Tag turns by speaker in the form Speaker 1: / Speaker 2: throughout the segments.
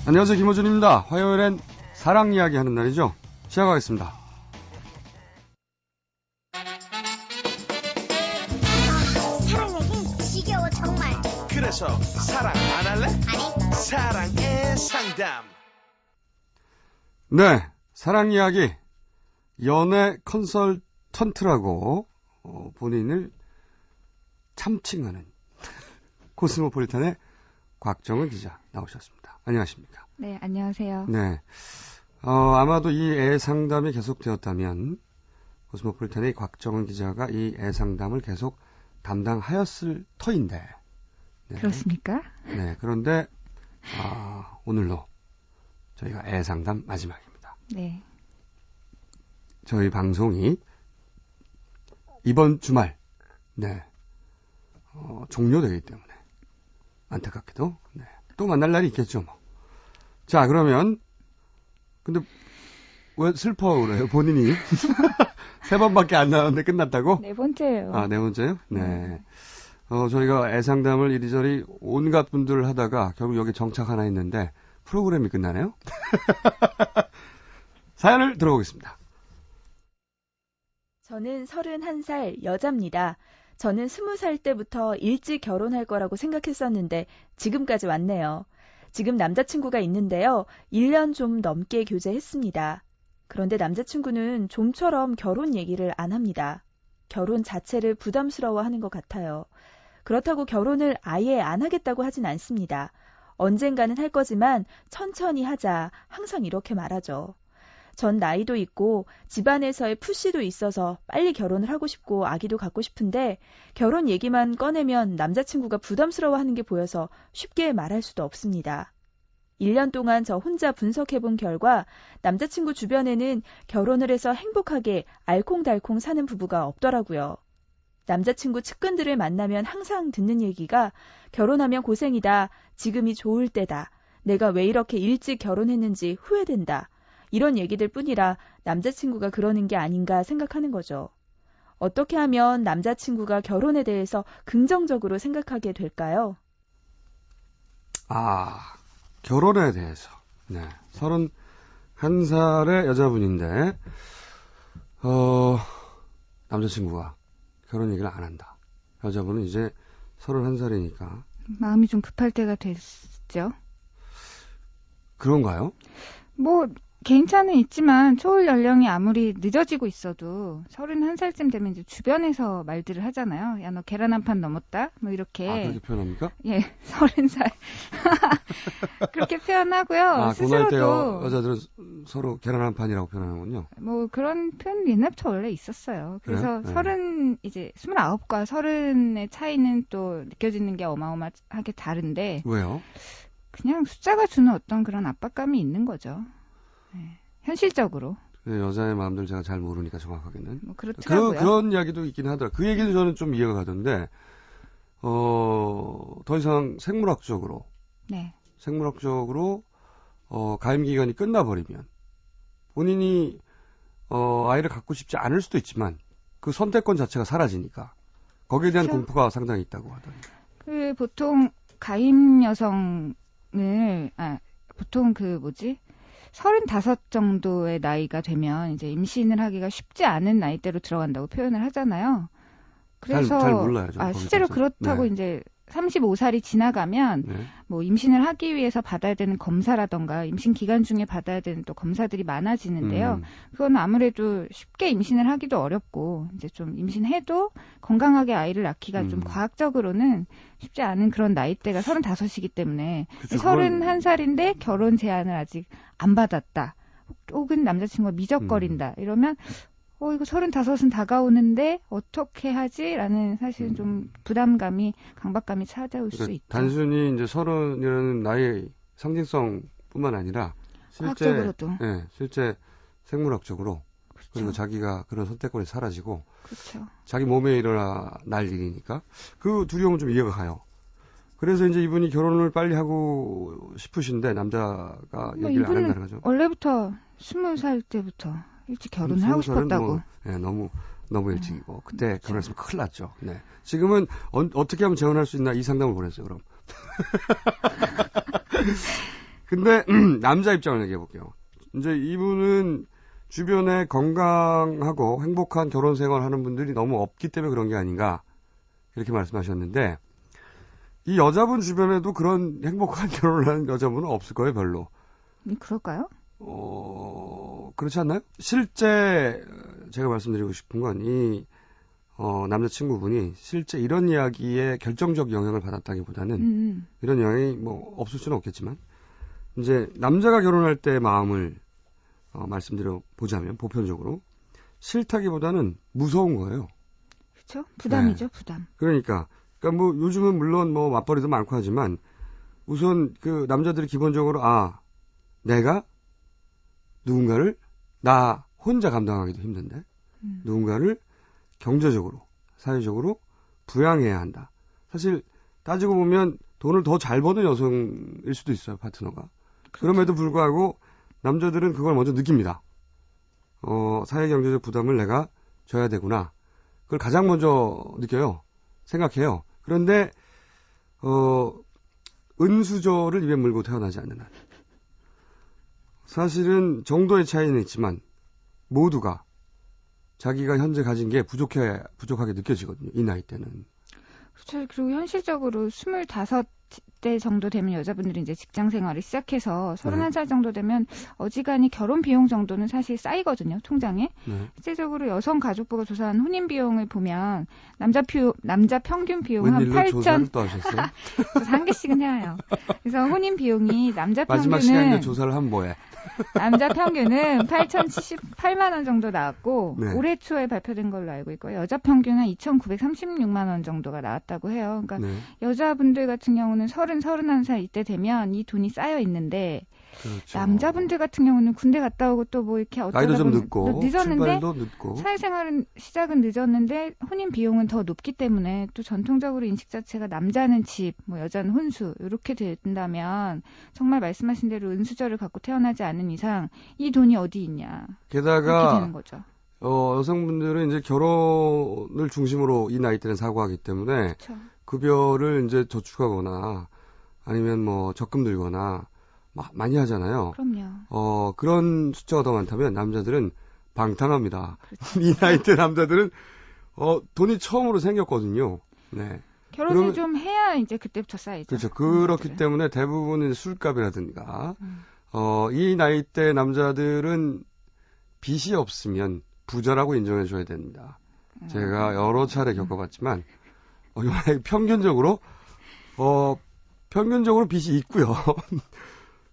Speaker 1: 안녕하세요, 김호준입니다. 화요일엔 사랑 이야기 하는 날이죠. 시작하겠습니다.
Speaker 2: 사랑 얘기 지겨워 정말.
Speaker 3: 그래서 사랑 안 할래?
Speaker 2: 아니.
Speaker 3: 사랑의 상담.
Speaker 1: 네, 사랑 이야기. 연애 컨설턴트라고 본인을 참칭하는 코스모폴리탄의 곽정은 기자 나오셨습니다. 안녕하십니까?
Speaker 4: 네, 안녕하세요.
Speaker 1: 네, 아마도 이 애상담이 계속되었다면 코스모폴리탄의 곽정은 기자가 이 애상담을 계속 담당하였을 터인데. 네.
Speaker 4: 그렇습니까?
Speaker 1: 네, 그런데 오늘로 저희가 애상담 마지막입니다.
Speaker 4: 네.
Speaker 1: 저희 방송이 이번 주말 종료되기 때문에 안타깝게도 또 만날 날이 있겠죠. 뭐. 자, 그러면 근데 왜 슬퍼 그래요? 본인이 세 번밖에 안 나왔는데 끝났다고?
Speaker 4: 네 번째예요.
Speaker 1: 네 번째요? 네. 저희가 애상담을 이리저리 온갖 분들 하다가 결국 여기 정착 하나 했는데 프로그램이 끝나네요. 사연을 들어보겠습니다.
Speaker 5: 저는 31살 여자입니다. 저는 20살 때부터 일찍 결혼할 거라고 생각했었는데 지금까지 왔네요. 지금 남자친구가 있는데요. 1년 좀 넘게 교제했습니다. 그런데 남자친구는 좀처럼 결혼 얘기를 안 합니다. 결혼 자체를 부담스러워하는 것 같아요. 그렇다고 결혼을 아예 안 하겠다고 하진 않습니다. 언젠가는 할 거지만 천천히 하자 항상 이렇게 말하죠. 전 나이도 있고 집안에서의 푸시도 있어서 빨리 결혼을 하고 싶고 아기도 갖고 싶은데 결혼 얘기만 꺼내면 남자친구가 부담스러워하는 게 보여서 쉽게 말할 수도 없습니다. 1년 동안 저 혼자 분석해본 결과 남자친구 주변에는 결혼을 해서 행복하게 알콩달콩 사는 부부가 없더라고요. 남자친구 측근들을 만나면 항상 듣는 얘기가 결혼하면 고생이다, 지금이 좋을 때다, 내가 왜 이렇게 일찍 결혼했는지 후회된다, 이런 얘기들 뿐이라 남자친구가 그러는 게 아닌가 생각하는 거죠. 어떻게 하면 남자친구가 결혼에 대해서 긍정적으로 생각하게 될까요?
Speaker 1: 결혼에 대해서. 네. 31살의 여자분인데, 남자친구가 결혼 얘기를 안 한다. 여자분은 이제 31살이니까.
Speaker 4: 마음이 좀 급할 때가 됐죠.
Speaker 1: 그런가요?
Speaker 4: 뭐 개인차는 있지만 초월 연령이 아무리 늦어지고 있어도 31살쯤 되면 이제 주변에서 말들을 하잖아요. 야, 너 계란 한 판 넘었다? 뭐 이렇게.
Speaker 1: 그렇게 표현합니까?
Speaker 4: 예, 30살. 그렇게 표현하고요.
Speaker 1: 그 나이 때
Speaker 4: 스스로도
Speaker 1: 여자들은 서로 계란 한 판이라고 표현하는군요.
Speaker 4: 뭐 그런 표현 옛날부터 원래 있었어요. 그래서
Speaker 1: 그래요?
Speaker 4: 이제 29과 30의 차이는 또 느껴지는 게 어마어마하게 다른데.
Speaker 1: 왜요?
Speaker 4: 그냥 숫자가 주는 어떤 그런 압박감이 있는 거죠. 네. 현실적으로.
Speaker 1: 여자의 마음들 제가 잘 모르니까 정확하게는.
Speaker 4: 뭐 그렇더라고요.
Speaker 1: 그런 이야기도 있긴 하더라. 그 얘기도 저는 좀 이해가 가던데, 더 이상 생물학적으로,
Speaker 4: 네.
Speaker 1: 가임 기간이 끝나버리면, 본인이, 아이를 갖고 싶지 않을 수도 있지만, 그 선택권 자체가 사라지니까, 거기에 대한
Speaker 4: 그렇죠.
Speaker 1: 공포가 상당히 있다고 하더라고요.
Speaker 4: 보통 가임 여성을, 보통 35 정도의 나이가 되면 이제 임신을 하기가 쉽지 않은 나이대로 들어간다고 표현을 하잖아요. 그래서
Speaker 1: 잘 몰라요. 저는
Speaker 4: 실제로
Speaker 1: 거기에 대해서.
Speaker 4: 그렇다고
Speaker 1: 네.
Speaker 4: 이제 35살이 지나가면
Speaker 1: 네.
Speaker 4: 뭐 임신을 하기 위해서 받아야 되는 검사라던가 임신 기간 중에 받아야 되는 또 검사들이 많아지는데요. 그건 아무래도 쉽게 임신을 하기도 어렵고 이제 좀 임신해도 건강하게 아이를 낳기가 좀 과학적으로는 쉽지 않은 그런 나이대가 35이기 때문에
Speaker 1: 그쵸,
Speaker 4: 31살인데 결혼 제안을 아직 안 받았다. 혹은 남자친구가 미적거린다. 이러면 이거 35은 다가오는데 어떻게 하지? 라는 사실은 좀 부담감이, 강박감이 찾아올 수 있죠.
Speaker 1: 단순히 이제 30이라는 나이의 상징성뿐만 아니라
Speaker 4: 과학적으로도.
Speaker 1: 실제 생물학적으로
Speaker 4: 그렇죠.
Speaker 1: 그리고 자기가 그런 선택권이 사라지고
Speaker 4: 그렇죠.
Speaker 1: 자기 몸에 일어날 일이니까 그 두려움은 좀 이해가 가요. 그래서 이제 이분이 결혼을 빨리 하고 싶으신데 남자가
Speaker 4: 뭐
Speaker 1: 얘기를 안
Speaker 4: 이분은
Speaker 1: 한다는 거죠.
Speaker 4: 원래부터 20살 때부터 일찍 결혼을 하고
Speaker 1: 20살은
Speaker 4: 싶었다고.
Speaker 1: 뭐, 예, 너무 일찍이고 그때 결혼했으면 큰일 났죠. 네. 지금은 어떻게 하면 재혼할 수 있나 이 상담을 보냈어요. 그럼. 근데 남자 입장을 얘기해 볼게요. 이제 이분은 주변에 건강하고 행복한 결혼 생활 하는 분들이 너무 없기 때문에 그런 게 아닌가 이렇게 말씀하셨는데 이 여자분 주변에도 그런 행복한 결혼을 하는 여자분은 없을 거예요, 별로.
Speaker 4: 그럴까요?
Speaker 1: 그렇지 않나요? 실제 제가 말씀드리고 싶은 건 이 남자친구분이 실제 이런 이야기에 결정적 영향을 받았다기보다는 이런 영향이 뭐 없을 수는 없겠지만 이제 남자가 결혼할 때 마음을 말씀드려 보자면 보편적으로 싫다기보다는 무서운 거예요.
Speaker 4: 그렇죠? 부담이죠,
Speaker 1: 네.
Speaker 4: 부담.
Speaker 1: 그러니까 뭐 요즘은 물론 뭐 맞벌이도 많고 하지만 우선 그 남자들이 기본적으로 내가 누군가를 나 혼자 감당하기도 힘든데 누군가를 경제적으로 사회적으로 부양해야 한다. 사실 따지고 보면 돈을 더 잘 버는 여성일 수도 있어요, 파트너가. 그럼에도 불구하고 남자들은 그걸 먼저 느낍니다. 사회 경제적 부담을 내가 져야 되구나. 그걸 가장 먼저 느껴요. 생각해요. 그런데 은수저를 입에 물고 태어나지 않는 한. 사실은 정도의 차이는 있지만 모두가 자기가 현재 가진 게 부족하게 느껴지거든요. 이 나이 때는.
Speaker 4: 그렇죠. 그리고 현실적으로 25대 정도 되면 여자분들이 이제 직장 생활을 시작해서 31살 정도 되면 어지간히 결혼 비용 정도는 사실 쌓이거든요. 통장에.
Speaker 1: 네.
Speaker 4: 실제적으로 여성가족부가 조사한 혼인 비용을 보면 남자 평균 비용은 한
Speaker 1: 웬일로
Speaker 4: 8천.
Speaker 1: 조사를 또 하셨어요?
Speaker 4: 그래서 한 개씩은 해요. 그래서 혼인 비용이
Speaker 1: 마지막 시간에 조사를 하면 뭐해?
Speaker 4: 남자 평균은 8,078만 원 정도 나왔고
Speaker 1: 네.
Speaker 4: 올해 초에 발표된 걸로 알고 있고요. 여자 평균은 2,936만 원 정도가 나왔다고 해요. 그러니까
Speaker 1: 네.
Speaker 4: 여자분들 같은 경우는 31살 이때 되면 이 돈이 쌓여 있는데
Speaker 1: 그렇죠.
Speaker 4: 남자분들 같은 경우는 군대 갔다 오고 또 뭐 이렇게 어쩌다
Speaker 1: 나이도 좀
Speaker 4: 보면
Speaker 1: 늦고
Speaker 4: 늦었는데
Speaker 1: 출발도 늦고
Speaker 4: 사회생활은 시작은 늦었는데 혼인 비용은 더 높기 때문에 또 전통적으로 인식 자체가 남자는 집, 뭐 여자는 혼수 이렇게 된다면 정말 말씀하신 대로 은수저를 갖고 태어나지 않은 이상 이 돈이 어디 있냐 이렇게
Speaker 1: 게다가
Speaker 4: 되는 거죠.
Speaker 1: 여성분들은 이제 결혼을 중심으로 이 나이 때는 사고하기 때문에
Speaker 4: 그렇죠.
Speaker 1: 급여를 이제 저축하거나 아니면 뭐 적금 들거나 많이 하잖아요.
Speaker 4: 그럼요.
Speaker 1: 그런 숫자가 더 많다면 남자들은 방탕합니다. 이 나이 때 남자들은 돈이 처음으로 생겼거든요. 네.
Speaker 4: 결혼을 좀 해야 이제 그때부터 쌓이죠.
Speaker 1: 그렇죠. 그렇기 때문에 대부분은 술값이라든가 이 나이 때 남자들은 빚이 없으면 부자라고 인정해 줘야 됩니다. 제가 여러 차례 겪어봤지만 평균적으로 빚이 있고요.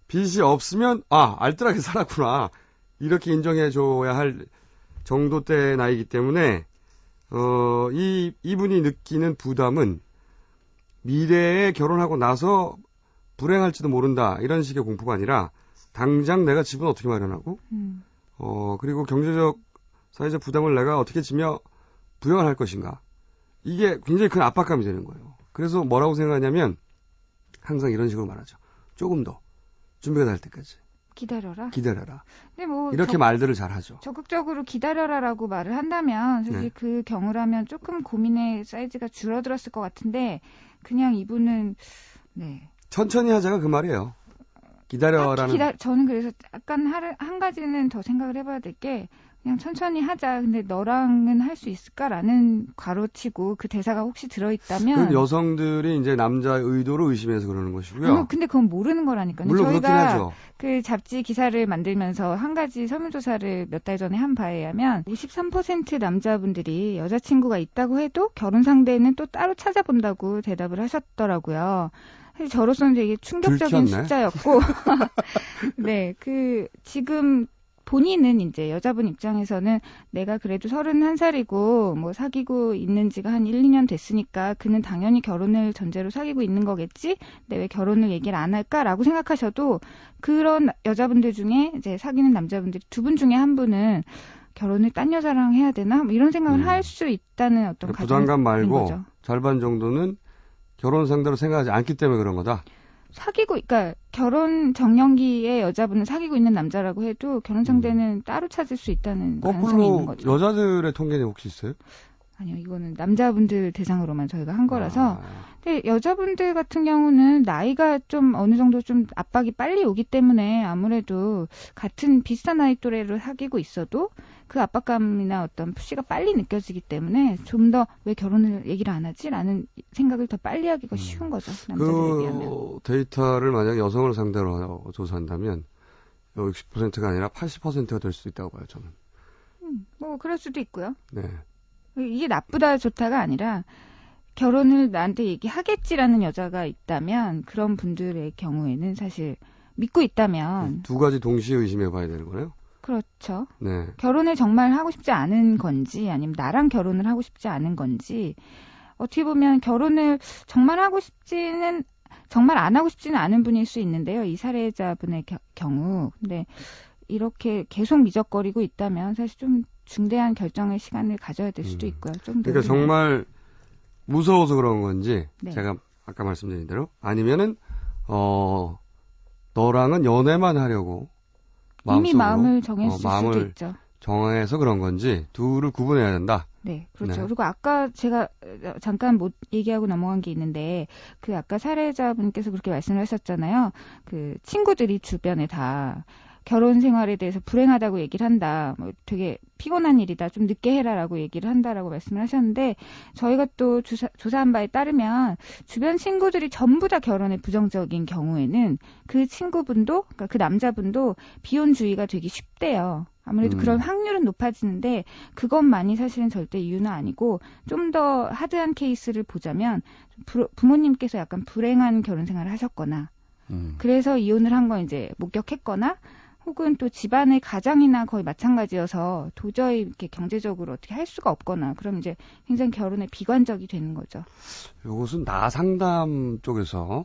Speaker 1: 빚이 없으면 알뜰하게 살았구나 이렇게 인정해 줘야 할 정도 때 나이기 때문에 이분이 느끼는 부담은 미래에 결혼하고 나서 불행할지도 모른다 이런 식의 공포가 아니라 당장 내가 집은 어떻게 마련하고 그리고 경제적 사회적 부담을 내가 어떻게 지며 부양을 할 것인가 이게 굉장히 큰 압박감이 되는 거예요. 그래서 뭐라고 생각하냐면 항상 이런 식으로 말하죠. 조금 더 준비가 될 때까지
Speaker 4: 기다려라. 근데 뭐
Speaker 1: 이렇게 말들을 잘 하죠.
Speaker 4: 적극적으로 기다려라라고 말을 한다면 사실
Speaker 1: 네.
Speaker 4: 그 경우라면 조금 고민의 사이즈가 줄어들었을 것 같은데 그냥 이분은 네.
Speaker 1: 천천히 하자가 그 말이에요. 기다려라는.
Speaker 4: 저는 그래서 약간 한 가지는 더 생각을 해봐야 될 게 그냥 천천히 하자. 근데 너랑은 할 수 있을까라는 괄호치고 그 대사가 혹시 들어있다면.
Speaker 1: 그건 여성들이 이제 남자의 의도를 의심해서 그러는 것이고요.
Speaker 4: 근데 그건 모르는 거라니까요.
Speaker 1: 물론 그렇긴
Speaker 4: 저희가
Speaker 1: 하죠.
Speaker 4: 그 잡지 기사를 만들면서 한 가지 설문조사를 몇 달 전에 한 바에 의하면 53% 남자분들이 여자친구가 있다고 해도 결혼 상대는 또 따로 찾아본다고 대답을 하셨더라고요. 사실 저로서는 되게 충격적인
Speaker 1: 들켰네.
Speaker 4: 숫자였고, 네, 지금 본인은 이제 여자분 입장에서는 내가 그래도 31살이고 뭐 사귀고 있는 지가 한 1, 2년 됐으니까 그는 당연히 결혼을 전제로 사귀고 있는 거겠지? 근데 왜 결혼을 얘기를 안 할까라고 생각하셔도 그런 여자분들 중에 이제 사귀는 남자분들이 두 분 중에 한 분은 결혼을 딴 여자랑 해야 되나? 뭐 이런 생각을 할 수 있다는 어떤
Speaker 1: 부담감 말고
Speaker 4: 거죠.
Speaker 1: 절반 정도는 결혼 상대로 생각하지 않기 때문에 그런 거다.
Speaker 4: 그러니까 결혼 정년기에 여자분은 사귀고 있는 남자라고 해도 결혼 상대는 따로 찾을 수 있다는 가능성이 있는
Speaker 1: 거꾸로
Speaker 4: 거죠.
Speaker 1: 여자들의 통계는 혹시 있어요?
Speaker 4: 아니요, 이거는 남자분들 대상으로만 저희가 한 거라서.
Speaker 1: 아,
Speaker 4: 근데 여자분들 같은 경우는 나이가 좀 어느 정도 좀 압박이 빨리 오기 때문에 아무래도 같은 비슷한 나이 또래로 사귀고 있어도 그 압박감이나 어떤 푸시가 빨리 느껴지기 때문에 좀 더 왜 결혼을 얘기를 안 하지? 라는 생각을 더 빨리 하기가 쉬운 거죠. 남자들에 비하면.
Speaker 1: 그 데이터를 만약에 여성을 상대로 조사한다면 60%가 아니라 80%가 될 수도 있다고 봐요, 저는.
Speaker 4: 뭐 그럴 수도 있고요.
Speaker 1: 네.
Speaker 4: 이게 나쁘다 좋다가 아니라 결혼을 나한테 얘기하겠지라는 여자가 있다면 그런 분들의 경우에는 사실 믿고 있다면
Speaker 1: 두 가지 동시에 의심해 봐야 되는 거예요?
Speaker 4: 그렇죠.
Speaker 1: 네.
Speaker 4: 결혼을 정말 하고 싶지 않은 건지 아니면 나랑 결혼을 하고 싶지 않은 건지 어떻게 보면 결혼을 정말 안 하고 싶지는 않은 분일 수 있는데요. 이 사례자분의 경우. 근데 이렇게 계속 미적거리고 있다면 사실 좀 중대한 결정의 시간을 가져야 될 수도 있고요. 좀 더.
Speaker 1: 그러니까 정말 무서워서 그런 건지
Speaker 4: 네.
Speaker 1: 제가 아까 말씀드린 대로 아니면은 너랑은 연애만 하려고
Speaker 4: 이미
Speaker 1: 마음속으로,
Speaker 4: 마음을 정했을 수도
Speaker 1: 마음을
Speaker 4: 있죠.
Speaker 1: 정해서 그런 건지 둘을 구분해야 된다.
Speaker 4: 네, 그렇죠.
Speaker 1: 네.
Speaker 4: 그리고 아까 제가 잠깐 못 얘기하고 넘어간 게 있는데, 그 아까 사례자분께서 그렇게 말씀을 하셨잖아요. 그 친구들이 주변에 다 결혼 생활에 대해서 불행하다고 얘기를 한다. 뭐 되게 피곤한 일이다. 좀 늦게 해라라고 얘기를 한다라고 말씀을 하셨는데, 저희가 또 조사한 바에 따르면 주변 친구들이 전부 다 결혼에 부정적인 경우에는 그 친구분도, 그러니까 그 남자분도 비혼주의가 되기 쉽대요. 아무래도 그런 확률은 높아지는데 그것만이 사실은 절대 이유는 아니고 좀 더 하드한 케이스를 보자면 부모님께서 약간 불행한 결혼 생활을 하셨거나 그래서 이혼을 한 건 이제 목격했거나 혹은 또 집안의 가장이나 거의 마찬가지여서 도저히 이렇게 경제적으로 어떻게 할 수가 없거나 그럼 이제 굉장히 결혼에 비관적이 되는 거죠.
Speaker 1: 이것은 나 상담 쪽에서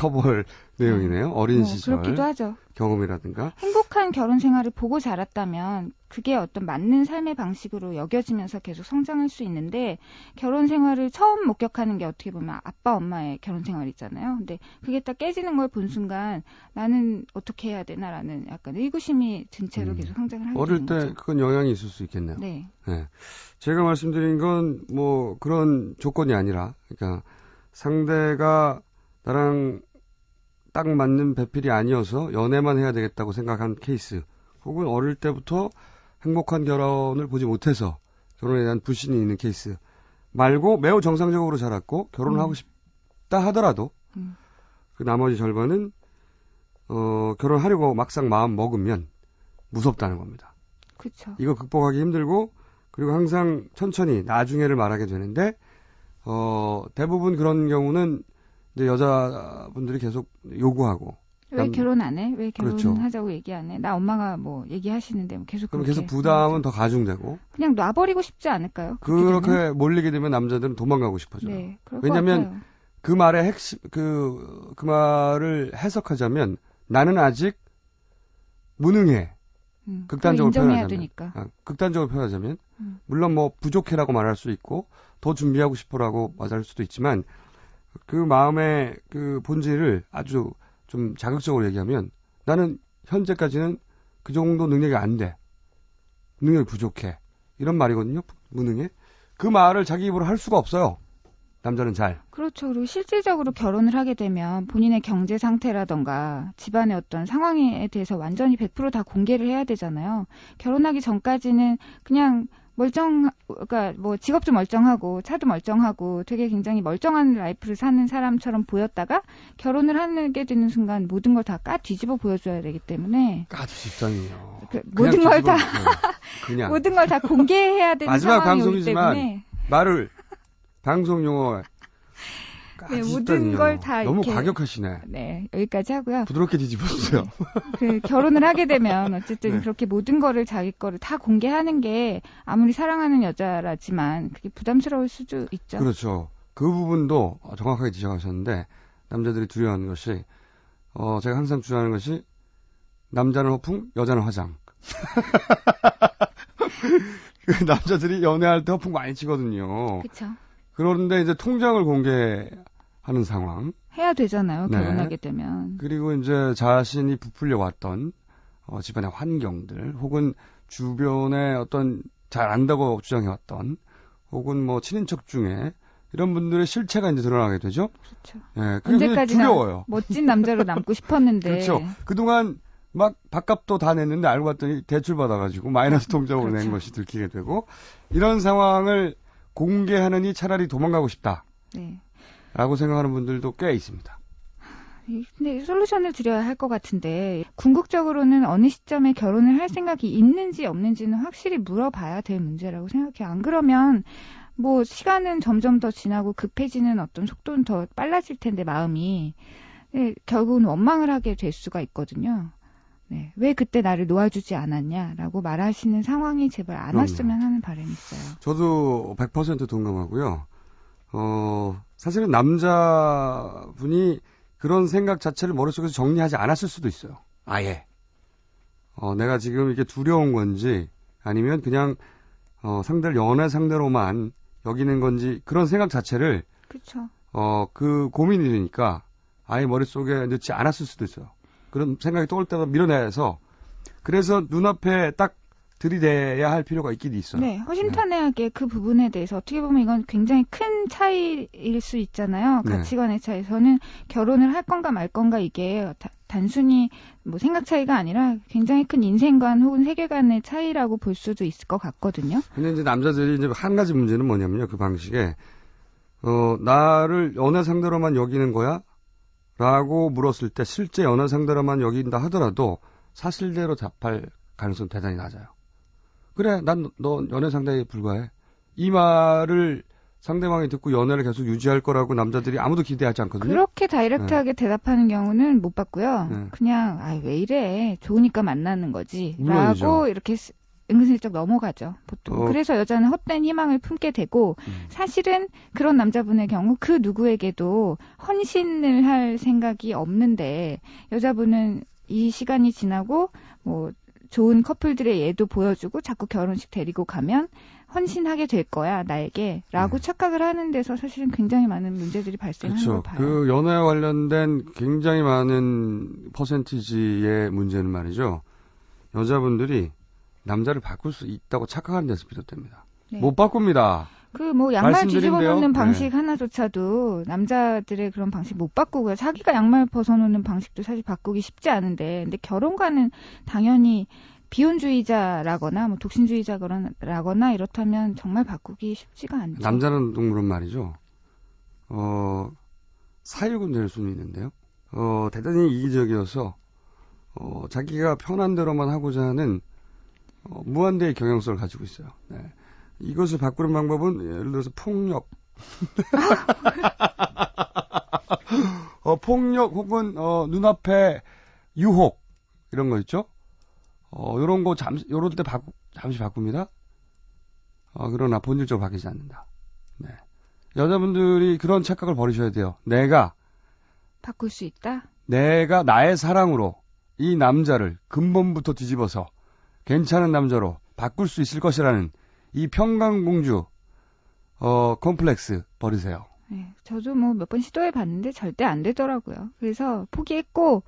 Speaker 1: 커버할 내용이네요. 어린 시절
Speaker 4: 그렇기도 하죠.
Speaker 1: 경험이라든가.
Speaker 4: 행복한 결혼 생활을 보고 자랐다면 그게 어떤 맞는 삶의 방식으로 여겨지면서 계속 성장할 수 있는데 결혼 생활을 처음 목격하는 게 어떻게 보면 아빠 엄마의 결혼 생활이잖아요. 근데 그게 딱 깨지는 걸 본 순간 나는 어떻게 해야 되나라는 약간 의구심이 든 채로 계속 성장을 하게
Speaker 1: 어릴
Speaker 4: 되는
Speaker 1: 때
Speaker 4: 거죠.
Speaker 1: 그건 영향이 있을 수 있겠네요.
Speaker 4: 네.
Speaker 1: 네. 제가 말씀드린 건 뭐 그런 조건이 아니라 그러니까 상대가 나랑 딱 맞는 배필이 아니어서 연애만 해야 되겠다고 생각한 케이스 혹은 어릴 때부터 행복한 결혼을 보지 못해서 결혼에 대한 불신이 있는 케이스 말고 매우 정상적으로 자랐고 결혼을 하고 싶다 하더라도 그 나머지 절반은 결혼하려고 막상 마음 먹으면 무섭다는 겁니다.
Speaker 4: 그렇죠.
Speaker 1: 이거 극복하기 힘들고 그리고 항상 천천히 나중에를 말하게 되는데 대부분 그런 경우는 이제 여자분들이 계속 요구하고
Speaker 4: 왜 결혼 안 해? 왜
Speaker 1: 그렇죠.
Speaker 4: 결혼하자고 얘기 안 해? 나 엄마가 뭐 얘기하시는데 뭐 계속
Speaker 1: 그럼
Speaker 4: 그렇게
Speaker 1: 계속 부담은
Speaker 4: 하죠.
Speaker 1: 더 가중되고
Speaker 4: 그냥 놔버리고 싶지 않을까요? 그렇게 되면?
Speaker 1: 그렇게 몰리게 되면 남자들은 도망가고 싶어져요.
Speaker 4: 네, 그럴 것
Speaker 1: 왜냐하면
Speaker 4: 같아요.
Speaker 1: 그 말의 핵심 그 말을 해석하자면 나는 아직 무능해. 극단적으로
Speaker 4: 그걸 인정해야
Speaker 1: 표현하자면
Speaker 4: 되니까.
Speaker 1: 극단적으로 표현하자면 물론 뭐 부족해라고 말할 수 있고 더 준비하고 싶어라고 말할 수도 있지만 그 마음의 그 본질을 아주 좀 자극적으로 얘기하면 나는 현재까지는 그 정도 능력이 안 돼. 능력이 부족해. 이런 말이거든요. 무능해. 그 말을 자기 입으로 할 수가 없어요. 남자는 잘.
Speaker 4: 그렇죠. 그리고 실질적으로 결혼을 하게 되면 본인의 경제 상태라던가 집안의 어떤 상황에 대해서 완전히 100% 다 공개를 해야 되잖아요. 결혼하기 전까지는 그냥 그러니까 뭐 직업도 멀쩡하고 차도 멀쩡하고 되게 굉장히 멀쩡한 라이프를 사는 사람처럼 보였다가 결혼을 하게 되는 순간 모든 걸 다 뒤집어 보여줘야 되기 때문에
Speaker 1: 까짓집단이요.
Speaker 4: 모든 걸 다
Speaker 1: 그냥
Speaker 4: 모든 걸 다 공개해야 되는
Speaker 1: 마지막
Speaker 4: 상황이 오기
Speaker 1: 방송이지만
Speaker 4: 때문에
Speaker 1: 말을 방송 용어
Speaker 4: 네, 모든 걸 다
Speaker 1: 너무
Speaker 4: 이렇게
Speaker 1: 과격하시네.
Speaker 4: 네, 여기까지 하고요.
Speaker 1: 부드럽게 뒤집어주세요.
Speaker 4: 그 결혼을 하게 되면 어쨌든
Speaker 1: 네.
Speaker 4: 그렇게 모든 거를 자기 거를 다 공개하는 게 아무리 사랑하는 여자라지만 그게 부담스러울 수도 있죠.
Speaker 1: 그렇죠. 그 부분도 정확하게 지적하셨는데 남자들이 두려워하는 것이 제가 항상 주장하는 것이 남자는 허풍, 여자는 화장. 남자들이 연애할 때 허풍 많이 치거든요.
Speaker 4: 그렇죠.
Speaker 1: 그런데 이제 통장을 공개하게 하는 상황.
Speaker 4: 해야 되잖아요.
Speaker 1: 네.
Speaker 4: 결혼하게 되면.
Speaker 1: 그리고 이제 자신이 부풀려 왔던 집안의 환경들 혹은 주변에 어떤 잘 안다고 주장해왔던 혹은 뭐 친인척 중에 이런 분들의 실체가 이제 드러나게 되죠.
Speaker 4: 그렇죠.
Speaker 1: 예, 그게
Speaker 4: 언제까지나
Speaker 1: 두려워요.
Speaker 4: 멋진 남자로 남고 싶었는데.
Speaker 1: 그렇죠. 그동안 막 밥값도 다 냈는데 알고 봤더니 대출 받아가지고 마이너스 통장으로 낸
Speaker 4: 그렇죠.
Speaker 1: 것이 들키게 되고 이런 상황을 공개하느니 차라리 도망가고 싶다라고
Speaker 4: 네.
Speaker 1: 생각하는 분들도 꽤 있습니다.
Speaker 4: 근데 솔루션을 드려야 할 것 같은데 궁극적으로는 어느 시점에 결혼을 할 생각이 있는지 없는지는 확실히 물어봐야 될 문제라고 생각해요. 안 그러면 뭐 시간은 점점 더 지나고 급해지는 어떤 속도는 더 빨라질 텐데 마음이 결국은 원망을 하게 될 수가 있거든요. 네. 왜 그때 나를 놓아주지 않았냐라고 말하시는 상황이 제발 안 왔으면 하는 바람이 있어요.
Speaker 1: 저도 100% 동감하고요. 사실은 남자분이 그런 생각 자체를 머릿속에서 정리하지 않았을 수도 있어요. 아예. 내가 지금 이게 두려운 건지 아니면 그냥 상대를 연애 상대로만 여기는 건지 그런 생각 자체를
Speaker 4: 그렇죠.
Speaker 1: 그 고민이 되니까 아예 머릿속에 넣지 않았을 수도 있어요. 그런 생각이 떠올 때마다 밀어내서 그래서 눈앞에 딱 들이대야 할 필요가 있긴 있어요.
Speaker 4: 네, 허심탄회하게 그 부분에 대해서 어떻게 보면 이건 굉장히 큰 차이일 수 있잖아요.
Speaker 1: 네.
Speaker 4: 가치관의 차이에서는 결혼을 할 건가 말 건가 이게 단순히 뭐 생각 차이가 아니라 굉장히 큰 인생관 혹은 세계관의 차이라고 볼 수도 있을 것 같거든요.
Speaker 1: 근데 이제 남자들이 이제 한 가지 문제는 뭐냐면요. 그 방식에 나를 연애 상대로만 여기는 거야? 라고 물었을 때 실제 연애 상대로만 여긴다 하더라도 사실대로 답할 가능성이 대단히 낮아요. 그래, 난 너 연애 상대에 불과해. 이 말을 상대방이 듣고 연애를 계속 유지할 거라고 남자들이 아무도 기대하지 않거든요.
Speaker 4: 그렇게 다이렉트하게 대답하는 경우는 못 봤고요.
Speaker 1: 네.
Speaker 4: 그냥 왜 이래? 좋으니까 만나는 거지.
Speaker 1: 물론이죠.
Speaker 4: 라고 이렇게 은근슬쩍 넘어가죠. 보통. 그래서 여자는 헛된 희망을 품게 되고 사실은 그런 남자분의 경우 그 누구에게도 헌신을 할 생각이 없는데 여자분은 이 시간이 지나고 뭐 좋은 커플들의 예도 보여주고 자꾸 결혼식 데리고 가면 헌신하게 될 거야 나에게 라고 착각을 하는 데서 사실은 굉장히 많은 문제들이 발생하는
Speaker 1: 그렇죠.
Speaker 4: 걸 봐요.
Speaker 1: 그 연애와 관련된 굉장히 많은 퍼센티지의 문제는 말이죠. 여자분들이 남자를 바꿀 수 있다고 착각하는 데서 비롯됩니다.
Speaker 4: 네.
Speaker 1: 못 바꿉니다.
Speaker 4: 그 뭐 양말
Speaker 1: 말씀드린대요.
Speaker 4: 뒤집어 놓는
Speaker 1: 네.
Speaker 4: 방식 하나조차도 남자들의 그런 방식 못 바꾸고요. 자기가 양말 벗어놓는 방식도 사실 바꾸기 쉽지 않은데, 근데 결혼과는 당연히 비혼주의자라거나 뭐 독신주의자라거나 이렇다면 정말 바꾸기 쉽지가 않죠.
Speaker 1: 남자는 동물은 말이죠. 사육은 될 수는 있는데요. 대단히 이기적이어서 자기가 편한 대로만 하고자 하는 무한대의 경향성을 가지고 있어요. 네. 이것을 바꾸는 방법은 예를 들어서 폭력, 폭력 혹은 눈앞에 유혹 이런 거 있죠. 이런 거 요럴 때 잠시 바꿉니다. 그러나 본질적으로 바뀌지 않는다. 네. 여자분들이 그런 착각을 버리셔야 돼요. 내가
Speaker 4: 바꿀 수 있다?
Speaker 1: 내가 나의 사랑으로 이 남자를 근본부터 뒤집어서 괜찮은 남자로 바꿀 수 있을 것이라는 이 평강공주 컴플렉스 버리세요.
Speaker 4: 네, 저도 뭐 몇 번 시도해 봤는데 절대 안 되더라고요. 그래서 포기했고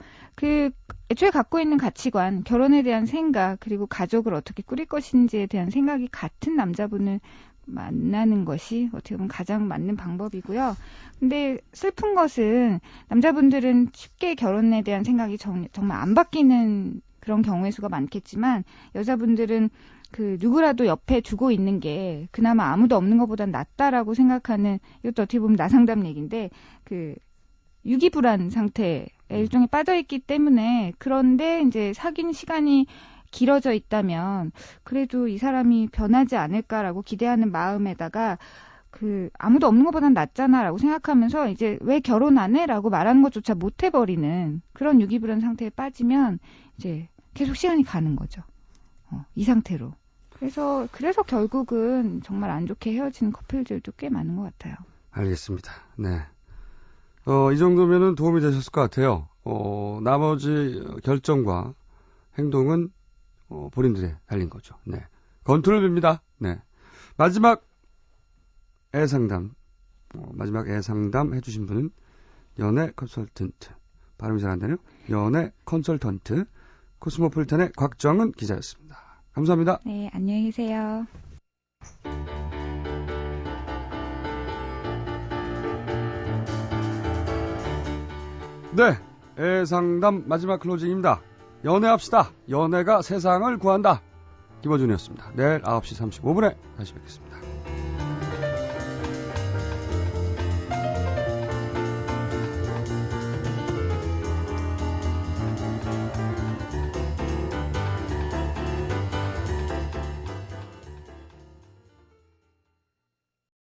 Speaker 4: 애초에 갖고 있는 가치관, 결혼에 대한 생각, 그리고 가족을 어떻게 꾸릴 것인지에 대한 생각이 같은 남자분을 만나는 것이 어떻게 보면 가장 맞는 방법이고요. 근데 슬픈 것은 남자분들은 쉽게 결혼에 대한 생각이 정말 안 바뀌는 그런 경우의 수가 많겠지만 여자분들은 그 누구라도 옆에 두고 있는 게 그나마 아무도 없는 것보단 낫다라고 생각하는, 이것도 어떻게 보면 나상담 얘기인데 그 유기불안 상태에 일종의 빠져있기 때문에, 그런데 이제 사귄 시간이 길어져 있다면 그래도 이 사람이 변하지 않을까라고 기대하는 마음에다가 그 아무도 없는 것보단 낫잖아라고 생각하면서 이제 왜 결혼 안 해라고 말하는 것조차 못 해버리는 그런 유기불안 상태에 빠지면 이제 계속 시간이 가는 거죠. 이 상태로. 그래서 결국은 정말 안 좋게 헤어지는 커플들도 꽤 많은 것 같아요.
Speaker 1: 알겠습니다. 네. 이 정도면은 도움이 되셨을 것 같아요. 나머지 결정과 행동은 본인들에 달린 거죠. 네. 건투를 빕니다. 네. 마지막 애상담 해주신 분은 연애 컨설턴트. 발음이 잘 안 되네요. 연애 컨설턴트. 코스모폴리탄의 곽정은 기자였습니다. 감사합니다.
Speaker 4: 네, 안녕히 계세요.
Speaker 1: 네, 애상담 마지막 클로징입니다. 연애합시다. 연애가 세상을 구한다. 김어준이었습니다. 내일 9시 35분에 다시 뵙겠습니다.